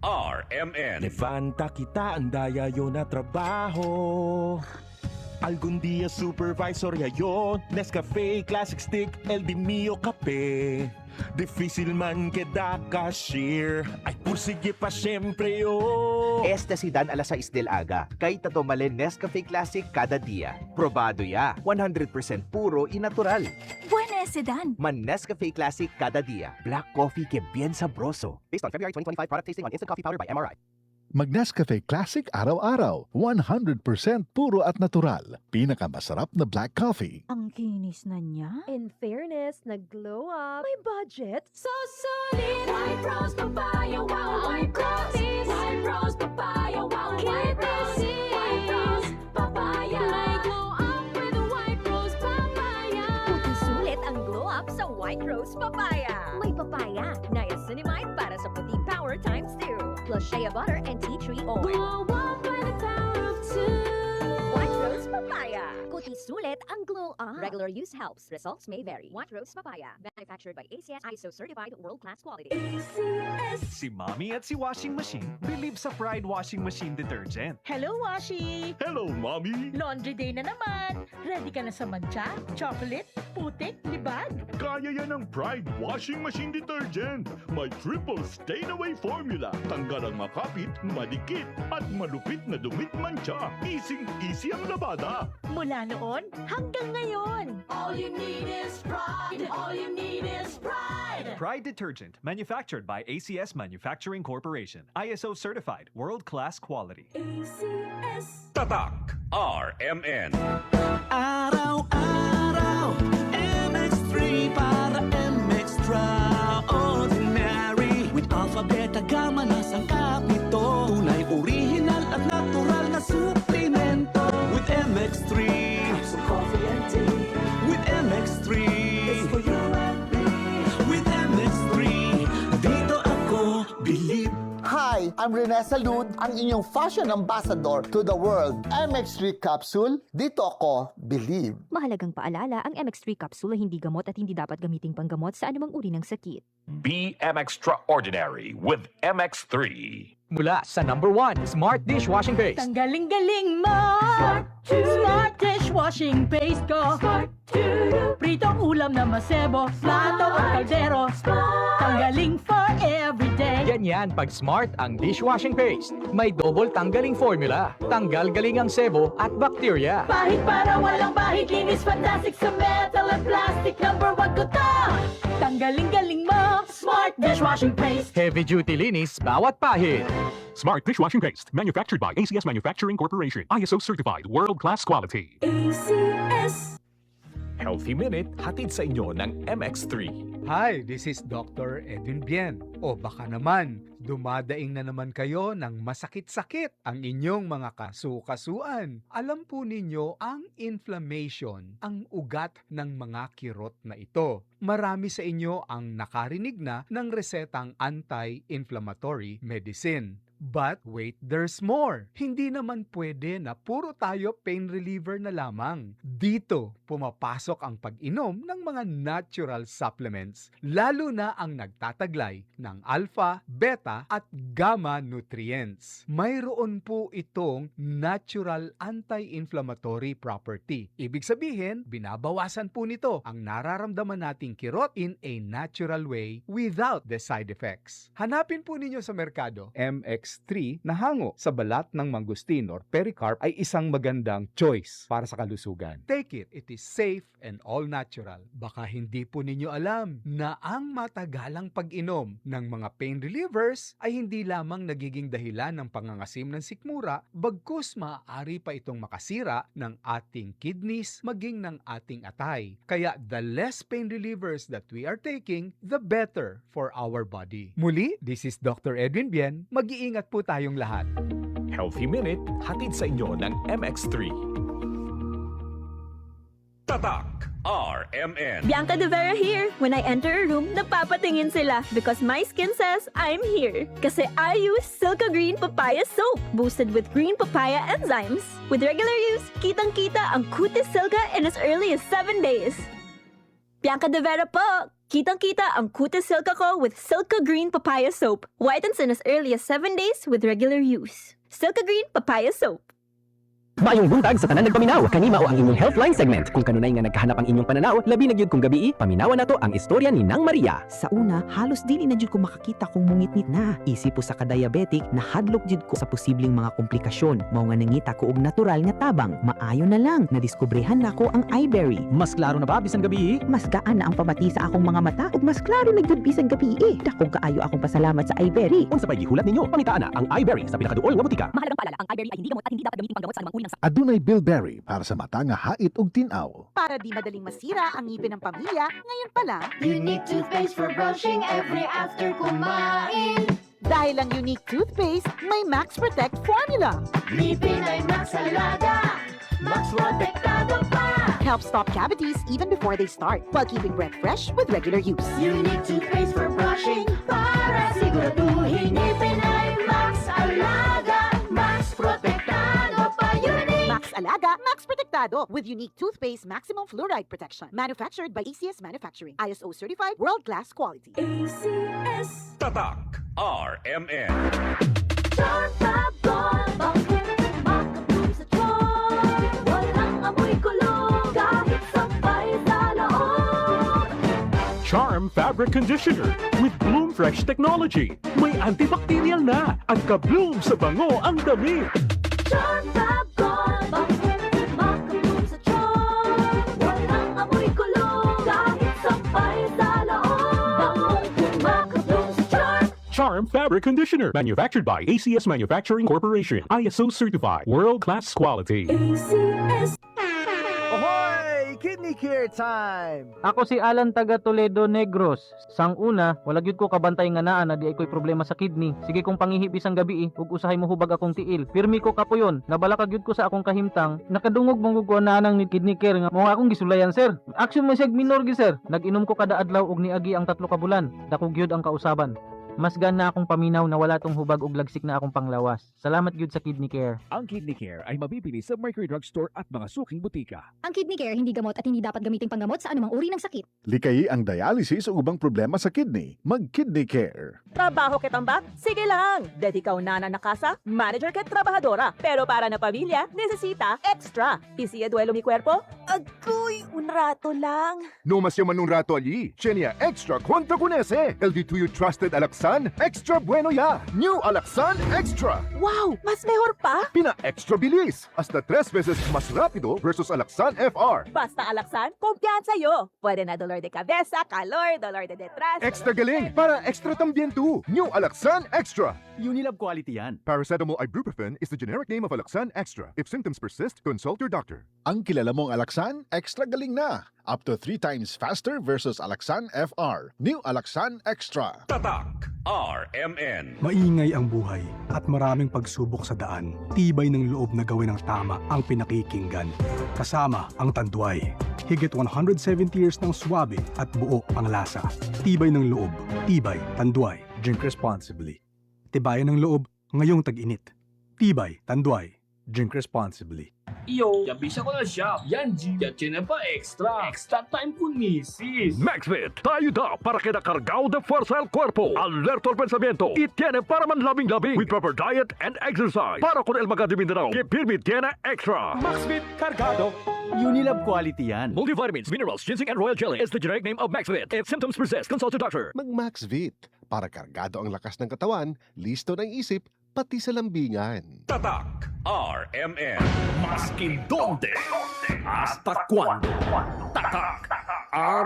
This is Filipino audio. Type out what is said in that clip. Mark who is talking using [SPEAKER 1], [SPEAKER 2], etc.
[SPEAKER 1] RMN.
[SPEAKER 2] Levanta kita, andaya yo na trabaho. Algún día supervisor yayo, Nescafe Classic Stick, el di mio kape. Difícil man queda cashier, ay pursige pa syempre yo.
[SPEAKER 3] Esta si Dan alas 6 del aga. Kay tatomale Nescafe Classic kada dia. Probado ya. 100% puro y natural.
[SPEAKER 4] Buena ese Dan.
[SPEAKER 3] Man Nescafe Classic kada dia. Black coffee que bien sabroso. Based on February 2025 product tasting on Instant Coffee Powder by MRI.
[SPEAKER 5] Mag-Nescafe Classic araw-araw. 100% puro at natural. Pinakamasarap na black coffee.
[SPEAKER 4] Ang kinis na niya.
[SPEAKER 6] In fairness, nag-glow up. May budget.
[SPEAKER 7] So solid, white rose papaya, wow, white roses, white rose papaya, wow, white rose, white rose papaya. May glow up with white rose papaya.
[SPEAKER 6] Puti sulit ang glow up sa White Rose Papaya. May papaya, niacinamide para sa puti power times 2. Plus shea butter and tea tree oil.
[SPEAKER 7] Glow up by the power of two.
[SPEAKER 6] White Rose Papaya. Puti sulit ang glow up. Regular use helps. Results may vary. White Rose Papaya. Manufactured by ACS ISO certified world-class quality.
[SPEAKER 8] Si Mommy at si Washing Machine believe sa Pride Washing Machine Detergent.
[SPEAKER 9] Hello, Washi!
[SPEAKER 2] Hello, mommy.
[SPEAKER 9] Laundry day na naman! Ready ka na sa mancha, chocolate, putik, libag?
[SPEAKER 2] Kaya yan ng Pride Washing Machine Detergent. May triple stain-away formula. Tanggal ang makapit, madikit, at malupit na dumit mancha. Easy ang labada.
[SPEAKER 9] Mula noon hanggang ngayon!
[SPEAKER 7] All you need is pride. All you need is pride.
[SPEAKER 8] Pride Detergent, manufactured by ACS Manufacturing Corporation. ISO certified, world-class quality.
[SPEAKER 7] ACS.
[SPEAKER 1] Tatak. RMN.
[SPEAKER 10] Araw-araw, MX3 para MX-Traordinary. With alpha, beta, gamma na sangkap nito. Tunay, original at natural na suplemento. With MX3, capsule, coffee and tea. With MX3, it's for you and me. With MX3, dito ako believe.
[SPEAKER 11] Hi, I'm Rene Salud, ang inyong fashion ambassador to the world. MX3 Capsule, dito ako believe.
[SPEAKER 4] Mahalagang paalala, ang MX3 capsule ay hindi gamot at hindi dapat gamiting panggamot sa anumang uri ng sakit.
[SPEAKER 1] Be extraordinary with MX3.
[SPEAKER 12] Mula sa #1 Smart Dishwashing Paste.
[SPEAKER 9] Tanggaling-galing mo! Smart dishwashing paste ko! Pritong ulam na masebo, plato at kaldero. Tanggaling for everyday.
[SPEAKER 12] Ganyan pag Smart ang dishwashing paste. May double tanggaling formula. Tanggal galing ang sebo at bakterya.
[SPEAKER 9] Pahit para walang bahid, linis fantastic sa metal at plastic. #1 ko to! Tanggaling-galing mo! Smart dishwashing paste.
[SPEAKER 12] Heavy duty linis bawat pahid.
[SPEAKER 5] Smart Dishwashing Paste. Manufactured by ACS Manufacturing Corporation. ISO certified. World-class quality.
[SPEAKER 7] ACS.
[SPEAKER 1] Healthy Minute, hatid sa inyo ng MX3.
[SPEAKER 13] Hi, this is Dr. Edwin Bien. O baka naman, dumadaing na naman kayo ng masakit-sakit ang inyong mga kasu-kasuan. Alam po ninyo ang inflammation, ang ugat ng mga kirot na ito. Marami sa inyo ang nakarinig na ng resetang anti-inflammatory medicine. But wait, there's more. Hindi naman pwede na puro tayo pain reliever na lamang. Dito, pumapasok ang pag-inom ng mga natural supplements, lalo na ang nagtataglay ng alpha, beta at gamma nutrients. Mayroon po itong natural anti-inflammatory property. Ibig sabihin, binabawasan po nito ang nararamdaman nating kirot in a natural way without the side effects. Hanapin po ninyo sa merkado, MX3 na hango sa balat ng mangustin or pericarp ay isang magandang choice para sa kalusugan. Take it. It is safe and all natural. Baka hindi po ninyo alam na ang matagalang pag-inom ng mga pain relievers ay hindi lamang nagiging dahilan ng pangangasim ng sikmura, bagkus maaari pa itong makasira ng ating kidneys maging ng ating atay. Kaya the less pain relievers that we are taking, the better for our body. Muli, this is Dr. Edwin Bien. Mag-iingat po tayong lahat.
[SPEAKER 1] Healthy Minute, hatid sa inyo ng MX3. Tatak. RMN.
[SPEAKER 6] Bianca De Vera here. When I enter a room, napapatingin sila because my skin says I'm here. Kasi I use Silka Green Papaya Soap, boosted with green papaya enzymes. With regular use, kitang-kita ang Cutis Silka in as early as 7 days. Bianca De Vera po! Kitang-kita ang kutis Silka ko with Silka Green Papaya Soap. Whitens in as early as 7 days with regular use. Silka Green Papaya Soap.
[SPEAKER 14] Maayong buntag sa tanan nagpaminaw, kanima o ang inyong Healthline segment. Kung kanunay nga nagkahanap ang inyong pananaw, labi na gyud kung gabi, paminawan nato ang istorya ni Nang Maria.
[SPEAKER 15] Sa una, halos dili na jud ko makakita kung mungitnit na. Isip po sa ka-diabetic, nahadlok jud ko sa posibleng mga komplikasyon. Mao nga nangita ko og natural nga tabang. Maayo na lang, nadiskobrehan nako ang iBerry.
[SPEAKER 14] Mas klaro na ba bisan gabi?
[SPEAKER 15] Mas gaan na ang pamati sa akong mga mata ug mas klaro na jud bisan gabi. Dakong kaayo akong pasalamat sa iBerry.
[SPEAKER 14] Unsa pay gihulat ninyo? Pangitaan na ang iBerry sa pinakaduol nga butika.
[SPEAKER 4] Mahalagang paalala, ang iBerry ay hindi gamot at hindi dapat gamitin panggamot sa anumang uri ng sakit.
[SPEAKER 5] Adunay bilberry para sa mata nga hait ug tin-aw.
[SPEAKER 16] Para di madaling masira ang ngipin ng pamilya, ngayon pa lang,
[SPEAKER 9] Unique toothpaste for brushing every after kumain.
[SPEAKER 16] dahil ang unique toothpaste, may Max Protect formula.
[SPEAKER 9] Ngipin ay Max Alaga, Max Protektado pa.
[SPEAKER 16] Helps stop cavities even before they start, while keeping breath fresh with regular use.
[SPEAKER 9] Unique toothpaste for brushing para siguraduhin ngipin ay Max Alaga, Max Protektado pa. Unique
[SPEAKER 16] Max Alaga, Max Protectado with unique toothpaste maximum fluoride protection. Manufactured by ACS Manufacturing. ISO certified, world-class quality.
[SPEAKER 6] ACS.
[SPEAKER 1] Tatak RMN.
[SPEAKER 9] Charm Fab Gold, bakit makapun sa tiyan? Walang amoy kulong kahit sampay sa loob.
[SPEAKER 2] Charm Fabric Conditioner with Bloom Fresh Technology. May antibacterial na at ka-bloom sa bango ang damit.
[SPEAKER 9] Charm Fab Gold, bakit makapun sa tiyan? Walang amoy kulong kahit sampay sa loob. Makapun sa tiyan.
[SPEAKER 2] Charm Fabric Conditioner. Manufactured by ACS Manufacturing Corporation. ISO certified. World-class quality.
[SPEAKER 6] ACS.
[SPEAKER 3] Ahoy! Kidney Care time!
[SPEAKER 17] Ako si Alan taga Toledo Negros. Sang una, wala gyud ko kabantay nga naa na di ay ko'y problema sa kidney. Sige kong pangihip isang gabi ug usahay mo hubag akong tiil. Pirmi ko kapuyon. Nabalaka gyud ko sa akong kahimtang. Nakadungog mong ko anang ni Kidney Care nga mo akong gisulayan sir. Action man siya minor gi sir. Nag-inom ko kada adlaw ug niagi ang 3 ka bulan. Dako gyud ang kausaban. Mas na akong paminaw na wala tong hubag ug lagsik na akong panglawas. Salamat gyud sa Kidney Care.
[SPEAKER 1] Ang Kidney Care ay mabibili sa Mercury Drugstore at mga suking butika.
[SPEAKER 4] Ang Kidney Care hindi gamot at hindi dapat gamitin panggamot sa anumang uri ng sakit.
[SPEAKER 5] Likayi ang dialysis o ubang problema sa kidney. Mag-Kidney Care.
[SPEAKER 18] Trabaho kitambak? Sige lang. Dahil ikaw nana na kasa, manager ket trabahadora. Pero para na pamilya, nesesita extra. Isi duelo mi cuerpo? Agoy, un rato lang.
[SPEAKER 19] No más llaman un rato allí. Chenia Extra cuenta con ese. El de tuyo trusted Alaxan Extra bueno ya. New Alaxan Extra.
[SPEAKER 18] Wow, mas mejor pa?
[SPEAKER 19] Pina extra bilis. Hasta 3 veces más rápido versus Alaxan FR.
[SPEAKER 18] Basta alaksan, kumpiyansa yo. Pwede na dolor de cabeza, calor, dolor de detrás.
[SPEAKER 19] Extra galing. Para extra también tú. New Alaxan Extra.
[SPEAKER 3] Unilab quality yan.
[SPEAKER 19] Paracetamol ibuprofen is the generic name of Alaxan Extra. If symptoms persist, consult your doctor.
[SPEAKER 5] Ang kilala mong Alaxan, extra galing na. Up to 3 times faster versus Alaxan FR. New Alaxan Extra.
[SPEAKER 1] Tatak RMN.
[SPEAKER 20] Maingay ang buhay at maraming pagsubok sa daan. Tibay ng loob na gawin ang tama ang pinakikinggan. Kasama ang Tanduay. Higit 170 years ng swabe at buo ang lasa. Tibay ng loob. Tibay, Tanduay. Drink responsibly. Tibayan ng loob ngayong tag-init. Tibay, Tanduay. Drink responsibly.
[SPEAKER 21] Yo, yabisa ko na siya. Yan, G. Yan pa extra. Extra time con misis.
[SPEAKER 2] MaxVit, tayo da para queda cargado de fuerza al cuerpo. Alerto al pensamiento y tiene para manlabing-labing with proper diet and exercise. Para con el Maga de Mindanao, que Pirmi tiene extra.
[SPEAKER 3] MaxVit Cargado. Unilab quality yan.
[SPEAKER 1] Multivitamins, minerals, ginseng, and royal jelly is the generic name of MaxVit. If symptoms persist, consult your doctor.
[SPEAKER 22] Mag-MaxVit para kargado ang lakas ng katawan, listo ng isip, pati sa lambingan.
[SPEAKER 1] Tatak RMN. Maskin donde, hasta cuando. Tatak